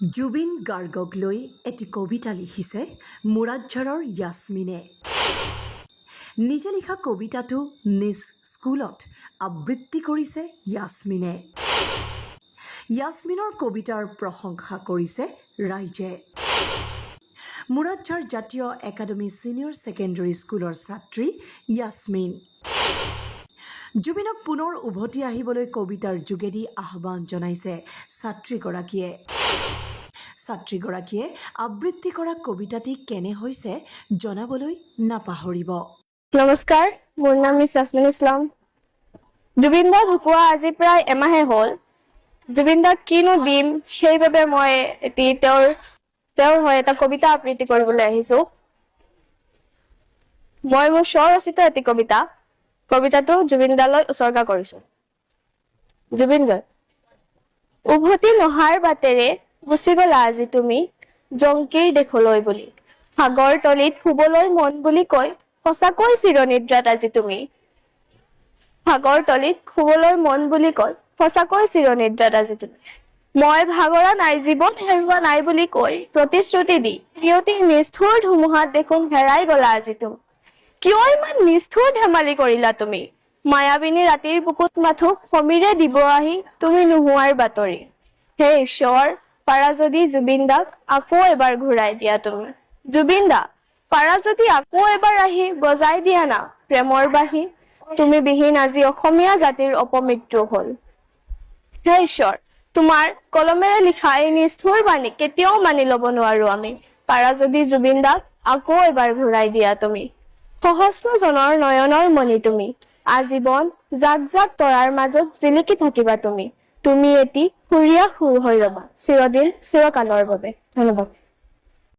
জুবিন গাৰ্গক লৈ এটি কবিতা লিখিছে মুৰাদঝাৰৰ য়াসমিনে। নিজে লিখা কবিতাটো নিজ স্কুলত আবৃত্তি কৰিছে য়াসমিনে। য়াসমিনৰ কবিতাৰ প্ৰশংসা কৰিছে ৰাইজে। মুৰাদঝাৰ জাতীয় একাডেমী ছিনিয়ৰ ছেকেণ্ডেৰী স্কুলৰ ছাত্ৰী য়াসমিন। জুবিনক পুনৰ উভতি আহিবলৈ কবিতাৰ যোগেদি আহ্বান জনাইছে ছাত্ৰীগৰাকীয়ে। ছাত্ৰীগৰাকীয়ে আবৃত্তি কৰা কবিতাটি কেনে হৈছে জনাবলৈ নাপাহৰিব। নমস্কাৰ, মোৰ নাম মিছ য়াসমিন ইছলাম। জুবিন দা ঢুকুৱা আজি প্ৰায় এমাহে হ'ল। জুবিন দাক কিনো দিম, সেইবাবে মই তেওঁৰ হৈ এটা কবিতা আবৃত্তি কৰিবলৈ আহিছো। মই মোৰ স্বৰচিত এটি কবিতাটো জুবিন দালৈ উচৰ্গা কৰিছো। জুবিন গাৰ্গ। উভতি নহাৰ বাটেৰে গুচি গলা আজি তুমি, জংকীৰ দেশলৈ বুলি। সাগৰ তলিত শুবলৈ মন বুলি কৈ সঁচাকৈ চিৰনিদ্ৰাত আজি তুমি। সাগৰ তলিত শুবলৈ মন বুলি কৈ সঁচাকৈ চিৰনিদ্ৰাত আজি তুমি। মই ভাগৰা নাই, জীৱন হেৰুৱা নাই বুলি কৈ প্ৰতিশ্ৰুতি দি নিয়তিৰ নিষ্ঠুৰ ধুমুহাত দেখোন হেৰাই গলা আজি তুমি। কিয় ইমান নিষ্ঠুৰ ধেমালি কৰিলা তুমি? মায়াবিনী ৰাতিৰ বুকুত মাথো সমীৰে দিব আহি তুমি নোহোৱাৰ বাতৰি। হে ঈশ্বৰ, পাৰা যদি জুবিন দাক আকৌ এবাৰ ঘূৰাই দিয়া তুমি। জুবিন দা, পাৰা যদি আকৌ এবাৰ আহি বজাই দিয়া না প্ৰেমৰ বাঁহী। তুমি বিহীন আজি অসমীয়া জাতিৰ অপমৃত্যু হল। হে ঈশ্বৰ, তোমাৰ কলমেৰে লিখা এই নিষ্ঠুৰ বাণী কেতিয়াও মানি লব নোৱাৰো আমি। পাৰা যদি জুবিন দাক আকৌ এবাৰ ঘূৰাই দিয়া তুমি। সহস্ৰজনৰ নয়নৰ মণি তুমি, আজীৱন জাক জাক তৰাৰ মাজত জিলিকি থাকিবা তুমি। তুমি এটি সুৰীয়া সুৰ হৈ ৰবা চিৰদিন চিৰকালৰ বাবে। ধন্যবাদ।